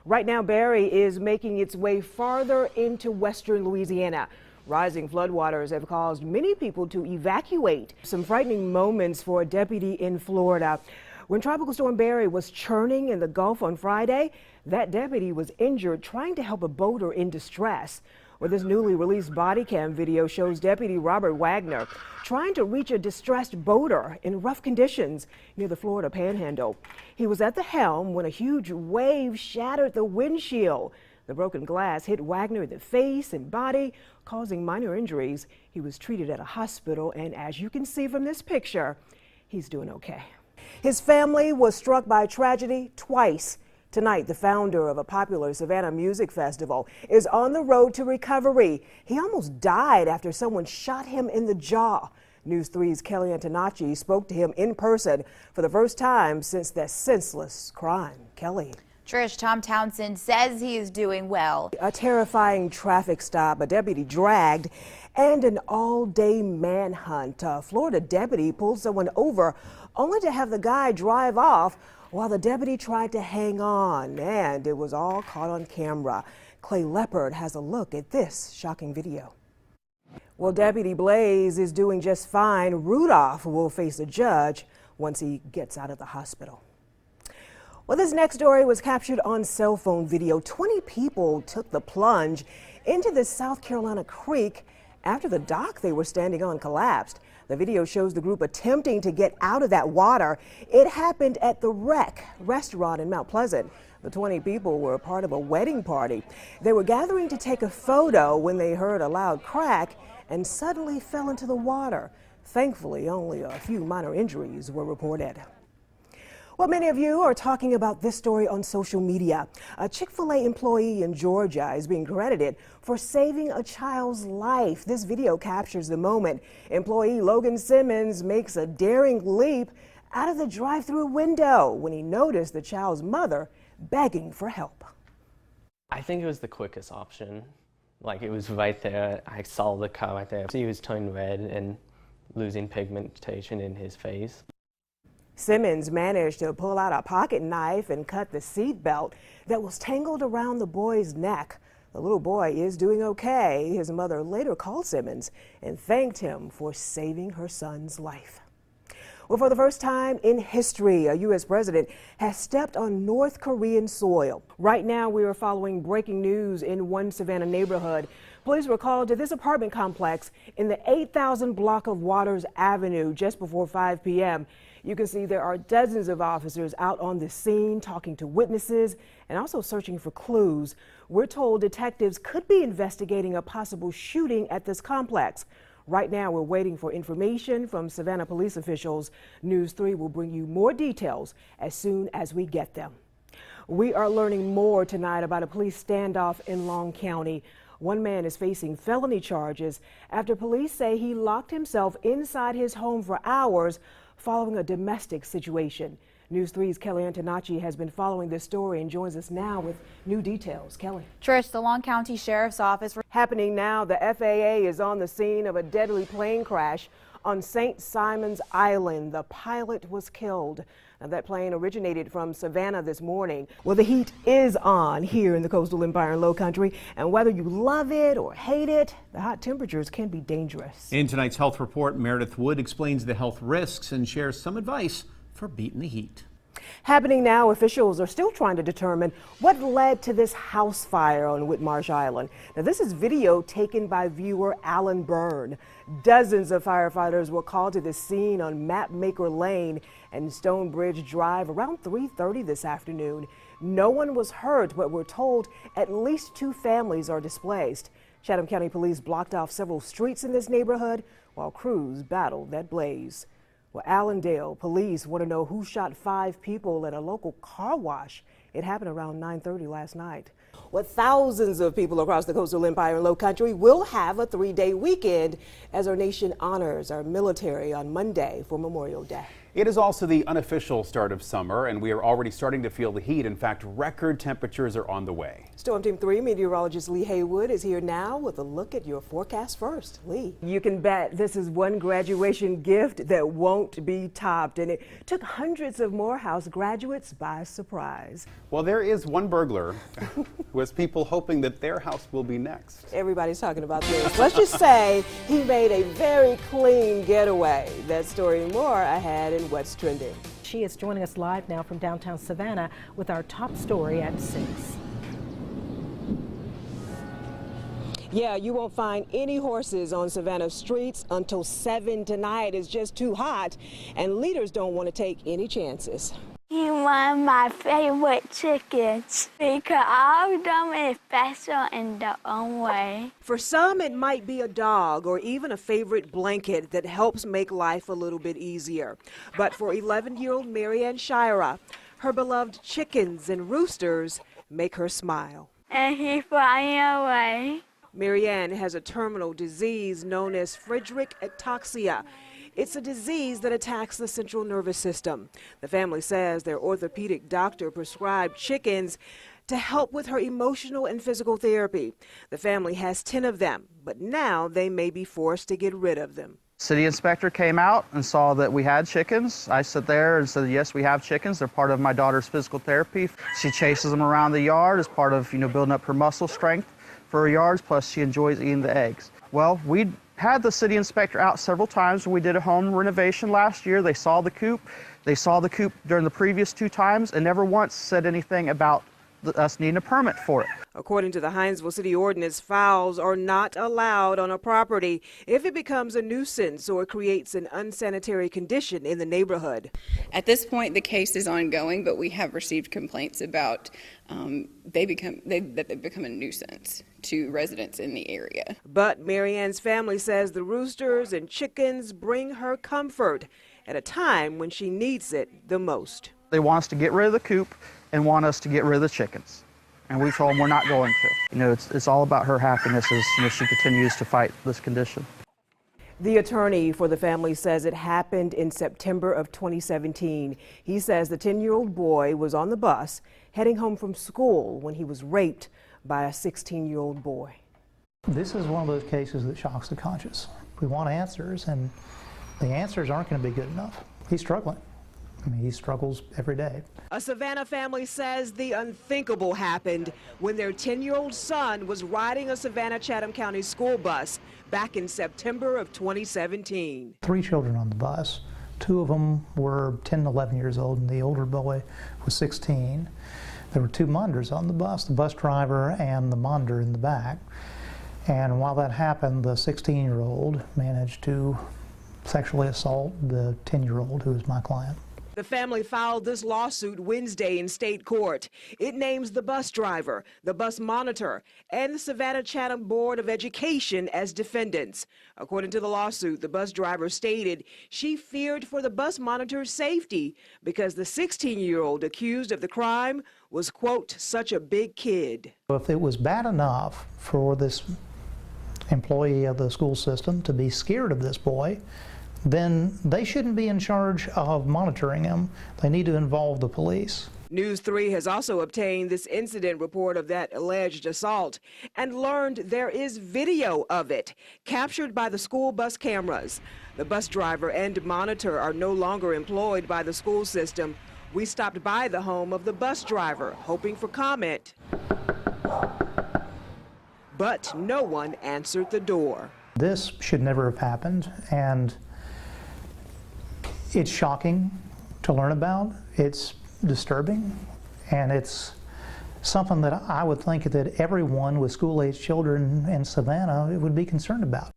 Right now, Barry is making its way farther into western Louisiana. Rising floodwaters have caused many people to evacuate. Some frightening moments for a deputy in Florida. When Tropical Storm Barry was churning in the Gulf on Friday, that deputy was injured trying to help a boater in distress. Well, this newly released body cam video shows Deputy Robert Wagner trying to reach a distressed boater in rough conditions near the Florida Panhandle. He was at the helm when a huge wave shattered the windshield. The broken glass hit Wagner in the face and body, causing minor injuries. He was treated at a hospital, and as you can see from this picture, he's doing okay. His family was struck by tragedy twice. Tonight, the founder of a popular Savannah music festival is on the road to recovery. He almost died after someone shot him in the jaw. News 3's Kelly Antonacci spoke to him in person for the first time since that senseless crime. Kelly. Trish, Tom Townsend says he is doing well. A terrifying traffic stop, a deputy dragged, and an all-day manhunt. A Florida deputy pulled someone over only to have the guy drive off while the deputy tried to hang on, and it was all caught on camera. Clay Leopard has a look at this shocking video. Well, Deputy Blaze is doing just fine. Rudolph will face a judge once he gets out of the hospital. Well, this next story was captured on cell phone video. 20 people took the plunge into the South Carolina creek after the dock they were standing on collapsed. The video shows the group attempting to get out of that water. It happened at the Wreck restaurant in Mount Pleasant. The 20 people were a part of a wedding party. They were gathering to take a photo when they heard a loud crack and suddenly fell into the water. Thankfully, only a few minor injuries were reported. Well, many of you are talking about this story on social media. A Chick-fil-A employee in Georgia is being credited for saving a child's life. This video captures the moment. Employee Logan Simmons makes a daring leap out of the drive-through window when he noticed the child's mother begging for help. I think it was the quickest option. Like, it was right there. I saw the car right there. He was turning red and losing pigmentation in his face. Simmons managed to pull out a pocket knife and cut the seat belt that was tangled around the boy's neck. The little boy is doing okay. His mother later called Simmons and thanked him for saving her son's life. Well, for the first time in history, a U.S. president has stepped on North Korean soil. Right now, we are following breaking news in one Savannah neighborhood. Police were called to this apartment complex in the 8,000 block of Waters Avenue just before 5 p.m. You can see there are dozens of officers out on the scene talking to witnesses and also searching for clues. We're told detectives could be investigating a possible shooting at this complex. Right now, we're waiting for information from Savannah police officials. News 3 will bring you more details as soon as we get them. We are learning more tonight about a police standoff in Long County. One man is facing felony charges after police say he locked himself inside his home for hours following a domestic situation. News 3's Kelly Antonacci has been following this story and joins us now with new details. Kelly. Trish, the Long County Sheriff's Office. Happening now, the FAA is on the scene of a deadly plane crash on St. Simon's Island. The pilot was killed. Now, that plane originated from Savannah this morning. Well, the heat is on here in the coastal Empire and Low Country, and whether you love it or hate it, the hot temperatures can be dangerous. In tonight's health report, Meredith Wood explains the health risks and shares some advice for beating the heat. Happening now, officials are still trying to determine what led to this house fire on Whitmarsh Island. Now, this is video taken by viewer Alan Byrne. Dozens of firefighters were called to the scene on Mapmaker Lane and Stonebridge Drive around 3:30 this afternoon. No one was hurt, but we're told at least 2 families are displaced. Chatham County Police blocked off several streets in this neighborhood while crews battled that blaze. Well, Allendale police want to know who shot 5 people at a local car wash. It happened around 9:30 last night. Well, thousands of people across the coastal Empire and Low Country will have a 3-day weekend as our nation honors our military on Monday for Memorial Day. It is also the unofficial start of summer, and we are already starting to feel the heat. In fact, record temperatures are on the way. Storm Team 3 meteorologist Lee Haywood is here now with a look at your forecast first. Lee. You can bet this is one graduation gift that won't be topped, and it took hundreds of Morehouse graduates by surprise. Well, there is one burglar who has people hoping that their house will be next. Everybody's talking about this. Let's just say he made a very clean getaway. That story and more ahead in What's Trending. She is joining us live now from downtown Savannah with our top story at 6. Yeah, you won't find any horses on Savannah streets until 7 tonight. It's just too hot, and leaders don't want to take any chances. He's one of my favorite chickens because all of them is special in their own way. For some, it might be a dog or even a favorite blanket that helps make life a little bit easier. But for 11-year-old Marianne Shira, her beloved chickens and roosters make her smile. And he's flying away. Marianne has a terminal disease known as Friedreich ataxia. It's a disease that attacks the central nervous system. The family says their orthopedic doctor prescribed chickens to help with her emotional and physical therapy. The family has 10 of them, but now they may be forced to get rid of them. City inspector came out and saw that we had chickens. I sat there and said, yes, we have chickens. They're part of my daughter's physical therapy. She chases them around the yard as part of, building up her muscle strength for her yards, plus she enjoys eating the eggs. Well, we had the city inspector out several times when we did a home renovation last year. They saw the coop. They saw the coop during the previous 2 times and never once said anything about us needing a permit for it. According to the Hinesville City Ordinance, fowls are not allowed on a property if it becomes a nuisance or creates an unsanitary condition in the neighborhood. At this point, the case is ongoing, but we have received complaints about that they become a nuisance to residents in the area. But Marianne's family says the roosters and chickens bring her comfort at a time when she needs it the most. They want us to get rid of the coop and want us to get rid of the chickens. And we told them we're not going to. It's all about her happiness as she continues to fight this condition. The attorney for the family says it happened in September of 2017. He says the 10-year-old boy was on the bus heading home from school when he was raped by a 16-year-old boy. This is one of those cases that shocks the conscience. We want answers, and the answers aren't going to be good enough. He's struggling. He struggles every day. A Savannah family says the unthinkable happened when their 10-year-old son was riding a Savannah-Chatham County school bus back in September of 2017. 3 children on the bus. 2 of them were 10 and 11 years old, and the older boy was 16. There were 2 Monders on the bus driver and the Monder in the back. And while that happened, the 16-year-old managed to sexually assault the 10-year-old, who is my client. The family filed this lawsuit Wednesday in state court. It names the bus driver, the bus monitor, and the Savannah-Chatham Board of Education as defendants. According to the lawsuit, the bus driver stated she feared for the bus monitor's safety because the 16-year-old accused of the crime was, quote, such a big kid. If it was bad enough for this employee of the school system to be scared of this boy, then they shouldn't be in charge of monitoring him. They need to involve the police. News 3 has also obtained this incident report of that alleged assault and learned there is video of it captured by the school bus cameras. The bus driver and monitor are no longer employed by the school system. We stopped by the home of the bus driver hoping for comment, but no one answered the door. This should never have happened, and it's shocking to learn about. It's disturbing, and it's something that I would think that everyone with school-age children in Savannah would be concerned about.